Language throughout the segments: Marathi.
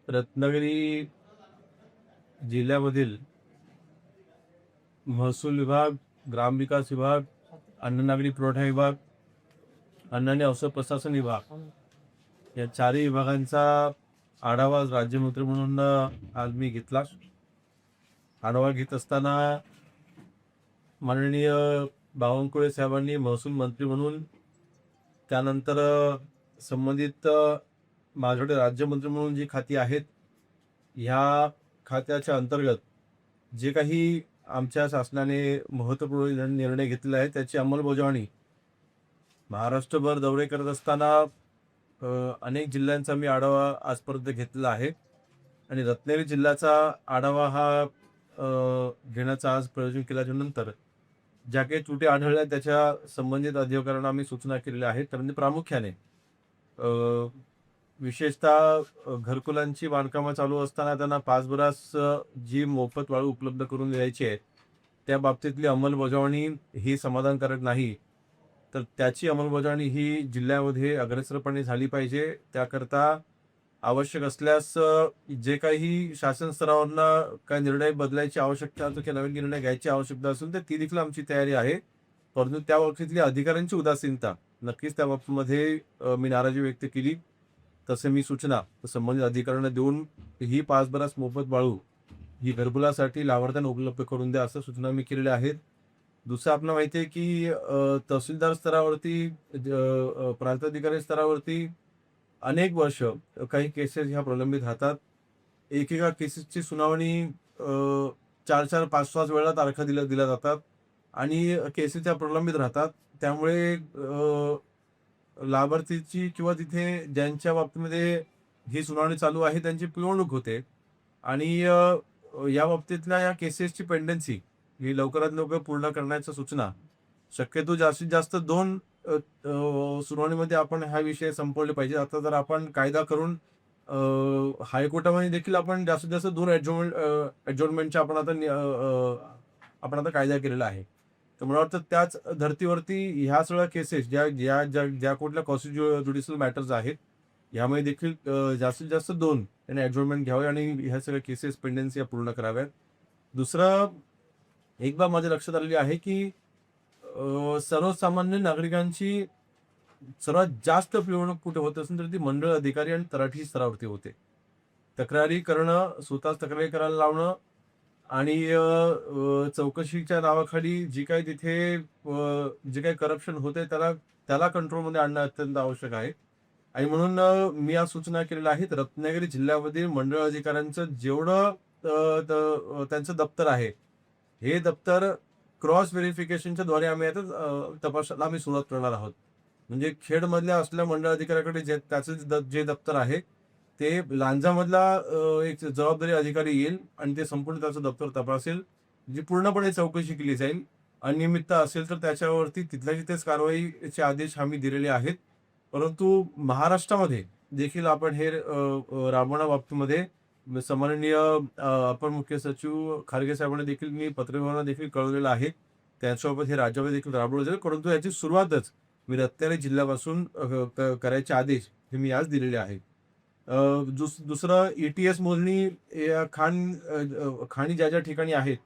रत्नागिरी जिल्ह्यामधील महसूल विभाग, ग्रामविकास विभाग, अन्न नागरी पुरवठा विभाग, अन्न आणि औषध प्रशासन विभाग या चारही विभागांचा आढावा राज्यमंत्री म्हणून आज मी घेतला. आढावा घेत असताना माननीय बावनकुळे साहेबांनी महसूल मंत्री म्हणून, त्यानंतर संबंधित माझ्याकडे राज्यमंत्री म्हणून जी खाती आहेत, ह्या खात्याच्या अंतर्गत जे काही आमच्या शासनाने महत्त्वपूर्ण निर्णय घेतलेला आहे त्याची अंमलबजावणी महाराष्ट्रभर दौरे करत असताना अनेक जिल्ह्यांचा मी आढावा आजपर्यंत घेतलेला आहे आणि रत्नागिरी जिल्ह्याचा आढावा हा घेण्याचा आज प्रयोजन केल्याच्या नंतर ज्या काही त्रुटी आढळल्या त्याच्या संबंधित अधिकाऱ्यांना आम्ही सूचना केलेल्या आहेत. त्यामध्ये प्रामुख्याने विशेषतः घरकुलांची बांधकामं चालू असताना त्यांना पाचबरास जी मोफत वाळू उपलब्ध करून द्यायची आहे त्या बाबतीतली अंमलबजावणी ही समाधानकारक नाही, तर त्याची अंमलबजावणी ही जिल्ह्यामध्ये अग्रेसरपणे झाली पाहिजे. त्याकरता आवश्यक असल्यास जे काही शासन स्तरावरनं काही निर्णय बदलायची आवश्यकता असेल किंवा नवीन निर्णय घ्यायची आवश्यकता असेल तर ती देखील आमची तयारी आहे. परंतु त्या बाबतीतली अधिकाऱ्यांची उदासीनता नक्कीच त्या बाबतीमध्ये मी नाराजी व्यक्त केली. तसे मी सूचना संबंधित अधिकाऱ्यांना देऊन ही पाचबरास मोफत वाळू ही घरकुलासाठी लाभार्थ्यांना उपलब्ध करून द्या असं सूचना मी केलेल्या आहेत. दुसरं आपल्याला माहिती आहे की तहसीलदार स्तरावरती, प्रांताधिकारी स्तरावरती अनेक वर्ष काही केसेस ह्या प्रलंबित राहतात. एकेका केसेसची सुनावणी 4-4, 5-5 वेळा तारखा दिल्या जातात आणि केसेस त्या प्रलंबित राहतात. त्यामुळे लाभार्थीची किंवा तिथे ज्यांच्या बाबतीमध्ये ही सुनावणी चालू आहे त्यांची पिळवणूक होते आणि या बाबतीतल्या या केसेसची पेंडन्सी ही लवकरात लवकर पूर्ण करण्याच्या सूचना शक्यतो जास्तीत जास्त 2 सुनावणीमध्ये आपण हा विषय संपवले पाहिजे. आता जर आपण कायदा करून हायकोर्टामध्ये देखील आपण जास्तीत जास्त 2 ॲडजॉर्नमेंटच्या आपण आता कायदा केलेला आहे. तर मला वाटतं त्याच धर्तीवरती ह्या सगळ्या केसेस ज्या ज्या ज्या ज्या कुठल्या ज्युडिशियल मॅटर्स आहेत यामध्ये देखील जास्तीत जास्त 2 त्यांनी ॲडजॉर्नमेंट घ्यावे आणि ह्या सगळ्या केसेस पेंडन्सी पूर्ण कराव्यात. दुसरं एक बाब माझ्या लक्षात आलेली आहे की सर्वसामान्य नागरिकांची सर्वात जास्त पिळवणूक कुठे होत असेल तर ती मंडळ अधिकारी आणि तलाठी स्तरावरती होते. तक्रारी करणं, स्वतःच तक्रारी करायला लावणं आणि चौकशीच्या नावाखाली जी काही तिथे जे काही करप्शन होते त्याला कंट्रोलमध्ये आणणं अत्यंत आवश्यक आहे. आणि म्हणून मी आज सूचना केलेल्या आहेत. रत्नागिरी जिल्ह्यामधील मंडळ अधिकाऱ्यांचं जेवढं त्यांचं दप्तर आहे, हे दप्तर क्रॉस व्हेरिफिकेशनच्या द्वारे आम्ही आता तपासाला आम्ही सुरुवात करणार आहोत. म्हणजे खेडमधल्या असलेल्या मंडळ अधिकाऱ्याकडे त्याचं जे दप्तर आहे ते लांजामधला एक जबाबदारी अधिकारी येईल आणि ते संपूर्ण त्याचं दप्तर तपासेल, जी पूर्णपणे चौकशी केली जाईल. अनियमितता असेल तर त्याच्यावरती तिथल्या तिथेच कारवाईचे आदेश आम्ही दिलेले आहेत. परंतु महाराष्ट्रामध्ये देखील आपण हे राबवण्या बाबतीमध्ये सन्माननीय अपर मुख्य सचिव खारगे साहेबांना देखील मी पत्रव्यवहारांना देखील कळवलेलं आहे. त्यासोबत हे राज्यामध्ये देखील राबवलं जाईल. परंतु याची सुरुवातच मी रत्नागिरी जिल्ह्यापासून करायचे आदेश हे मी आज दिलेले आहेत. दुसरं ETS मोजणी खाणी ज्या ठिकाणी आहेत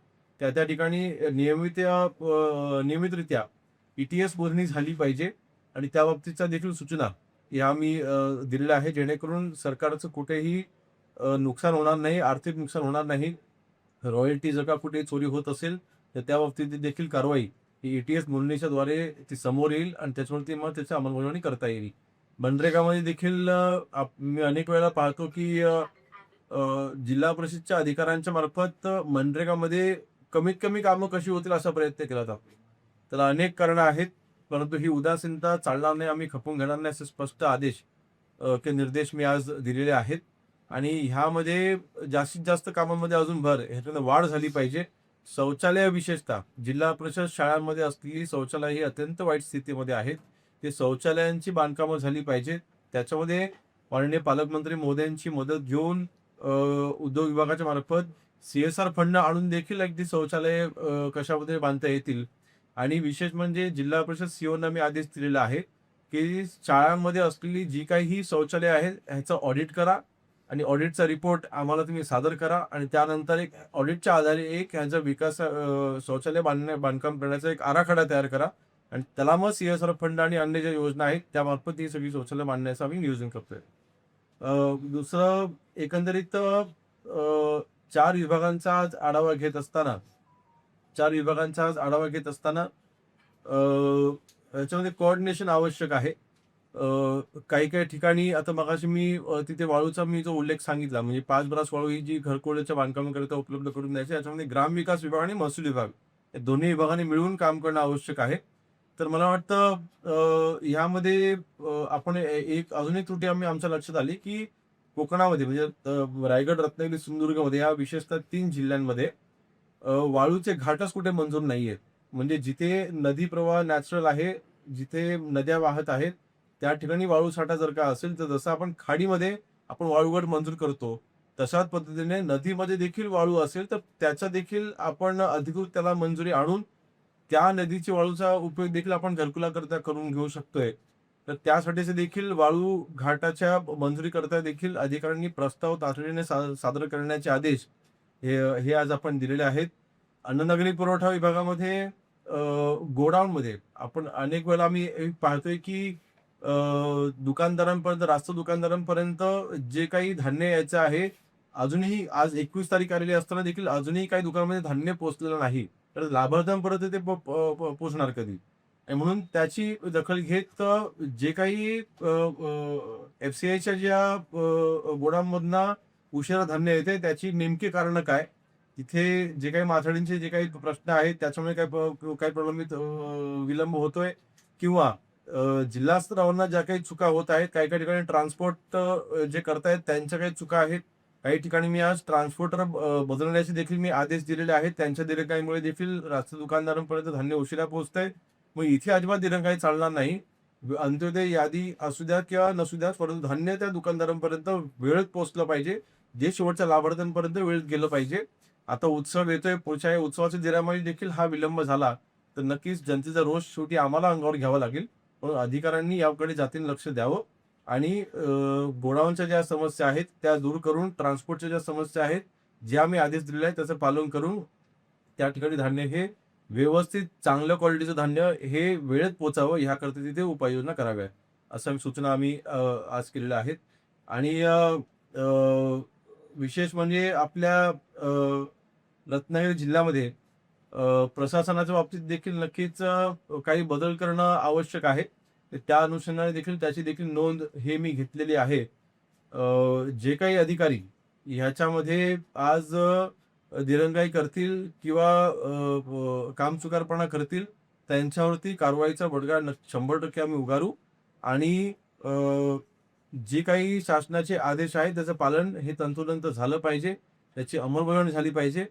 त्या ठिकाणी नियमितरित्या ETS मोजणी झाली पाहिजे आणि त्या बाबतीच्या देखील सूचना या मी दिलेल्या आहे, जेणेकरून सरकारचं कुठेही नुकसान होणार नाही, आर्थिक नुकसान होणार नाही. रॉयल्टी जर का कुठे चोरी होत असेल तर त्या बाबतीत देखील कारवाई ही ETS मोजणीच्या द्वारे ती समोर येईल आणि त्याच्यावरती मग त्याची अंमलबजावणी करता येईल. मनरेगामध्ये देखील मी अनेक वेळा पाहतो की जिल्हा परिषदच्या अधिकाऱ्यांच्या मार्फत मनरेगामध्ये कमीत कमी कामं कशी होतील असा प्रयत्न केला जातो. त्याला अनेक कारणं आहेत, परंतु ही उदासीनता चालणार नाही, आम्ही खपवून घेणार नाही असे स्पष्ट आदेश निर्देश मी आज दिलेले आहेत. आणि ह्यामध्ये जास्तीत जास्त कामांमध्ये अजून भर ह्याच्यानं वाढ झाली पाहिजे. शौचालय विशेषतः जिल्हा परिषद शाळांमध्ये असलेली शौचालय ही अत्यंत वाईट स्थितीमध्ये आहेत. ते शौचालयांची बांधकामं झाली पाहिजेत. त्याच्यामध्ये माननीय पालकमंत्री महोदयांची मदत घेऊन उद्योग विभागाच्या मार्फत CSR फंड आणून देखील अगदी शौचालय कशामध्ये बांधता येतील. आणि विशेष म्हणजे जिल्हा परिषद COना मी आदेश दिलेला आहे की शाळांमध्ये असलेली जी काही शौचालय आहेत ह्याचं ऑडिट करा आणि ऑडिटचा रिपोर्ट आम्हाला तुम्ही सादर करा आणि त्यानंतर एक ऑडिटच्या आधारे एक ह्याचा विकास शौचालय बांधकाम करण्याचा एक आराखडा तयार करा आणि त्याला मग CSR फंड आणि अन्य ज्या योजना आहेत त्यामार्फत ही सगळी शौचालय बांधण्याचं आम्ही नियोजन करतोय. दुसरं एकंदरीत 4 विभागांचा आज आढावा घेत असताना 4 विभागांचा आज आढावा घेत असताना याच्यामध्ये कोऑर्डिनेशन आवश्यक आहे. काही-काही ठिकाणी आता मगाशी मी तिथे वाळूचा मी जो उल्लेख सांगितला म्हणजे 5 ब्रास वाळू ही जी घरकुलाच्या बांधकामाकरिता उपलब्ध करून द्यायची याच्यामध्ये ग्रामविकास विभाग आणि महसूल विभाग या दोन्ही विभागांनी मिळून काम करणं आवश्यक आहे. तर मला वाटतं ह्यामध्ये आपण एक अजून एक त्रुटी आमच्या लक्षात आली, की कोकणामध्ये म्हणजे रायगड, रत्नागिरी, सिंधुदुर्गमध्ये या विशेषतः 3 जिल्ह्यांमध्ये वाळूचे घाटच कुठे मंजूर नाहीयेत. म्हणजे जिथे नदी प्रवाह नॅचरल आहे, जिथे नद्या वाहत आहेत, त्या ठिकाणी वाळू साठा जर का असेल, तर जसं आपण खाडीमध्ये आपण वाळूगट मंजूर करतो, तशाच पद्धतीने नदीमध्ये देखील वाळू असेल, तर त्याचा देखील आपण अधिकृत त्याला मंजुरी आणून त्या नदीची वाळूचा उपयोग देखील आपण घरकुलाकरता करून घेऊ शकतोय. तर त्यासाठीचे देखील वाळू घाटाच्या मंजुरीकरता देखील अधिकाऱ्यांनी प्रस्ताव तातडीने सादर करण्याचे आदेश हे हे आज आपण दिलेले आहेत. अन्ननागरी पुरवठा विभागामध्ये गोडाऊनमध्ये आपण अनेक वेळेला आम्ही पाहतोय, की दुकानदारांपर्यंत, रास्त दुकानदारांपर्यंत जे काही धान्य यायचं आहे, अजूनही आज 21 तारीख आलेली असताना देखील अजूनही काही दुकानामध्ये धान्य पोहोचलेलं नाही. तर लाभार्थ्यांपर्यंत ते पोहोचणार कधी? आणि म्हणून त्याची दखल घेत जे काही FCIच्या ज्या गोडाऊनमधनं उशिरा धान्य येते त्याची नेमकी कारणं काय? तिथे जे काही माथाडींचे जे काही प्रश्न आहेत त्याच्यामुळे काही प्रलंबित विलंब होतोय किंवा जिल्हा स्तरावरनं ज्या काही चुका होत आहेत, काही-काही ठिकाणी ट्रान्सपोर्ट जे करतायत त्यांच्या काही चुका आहेत. काही ठिकाणी मी आज ट्रान्सपोर्टर बदलण्याचे देखील मी आदेश दिलेले आहेत. त्यांच्या दिरंगाईमुळे देखील रास्त दुकानदारांपर्यंत धान्य उशिरा पोहोचतंय. मग इथे अजिबात दिरंगाई चालणार नाही. अंत्योदय यादी असू द्या किंवा नसू द्या, परंतु धान्य त्या दुकानदारांपर्यंत वेळेत पोहोचलं पाहिजे. जे शेवटच्या लाभार्थ्यांपर्यंत वेळेत गेलं पाहिजे. आता उत्सव येतोय, पुढच्या या उत्सवाच्या दिरामुळे देखील हा विलंब झाला, तर नक्कीच जनतेचा रोष शेवटी आम्हाला अंगावर घ्यावा लागेल. म्हणून अधिकाऱ्यांनी याकडे जातीनं लक्ष द्यावं आणि गोडाऊनच्या ज्या समस्या आहेत त्या दूर करून ट्रान्सपोर्टच्या ज्या समस्या आहेत, जे आम्ही आदेश दिलेले आहेत त्याचं पालन करून त्या ठिकाणी धान्य हे व्यवस्थित चांगल्या क्वालिटीचं धान्य हे वेळेत पोहोचावं ह्याकरता तिथे उपाययोजना कराव्या. अशा सूचना आम्ही आज केलेल्या आहेत. आणि विशेष म्हणजे आपल्या रत्नागिरी जिल्ह्यामध्ये प्रशासनाच्या बाबतीत देखील नक्कीच काही बदल करणं आवश्यक आहे. तर त्या अनुषंगाने देखील त्याची देखील नोंद हे मी घेतलेली आहे. जे काही अधिकारी ह्याच्यामध्ये आज दिरंगाई करतील किंवा कामचुकारपणा करतील, त्यांच्यावरती कारवाईचा बडगा 100% आम्ही उगारू आणि जे काही शासनाचे आदेश आहेत त्याचं पालन हे तंतोतंत झालं पाहिजे. त्याची अंमलबजावणी झाली पाहिजे.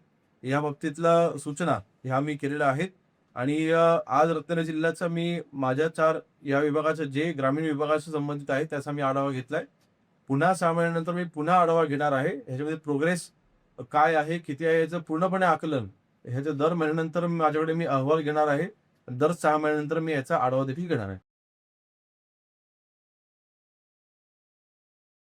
या बाबतीतल्या सूचना ह्या मी केलेल्या आहेत आणि आज रत्नागिरी जिल्ह्याचा मी माझ्या 4 या विभागाचं जे ग्रामीण विभागाशी संबंधित आहे त्याचा मी आढावा घेतलाय. पुन्हा 6 महिन्यानंतर मी पुन्हा आढावा घेणार आहे. ह्याच्यामध्ये प्रोग्रेस काय आहे, किती आहे याचं पूर्णपणे आकलन ह्याचं दर महिन्यानंतर माझ्याकडे मी अहवाल घेणार आहे. दर 6 महिन्यानंतर मी याचा आढावा देखील घेणार आहे.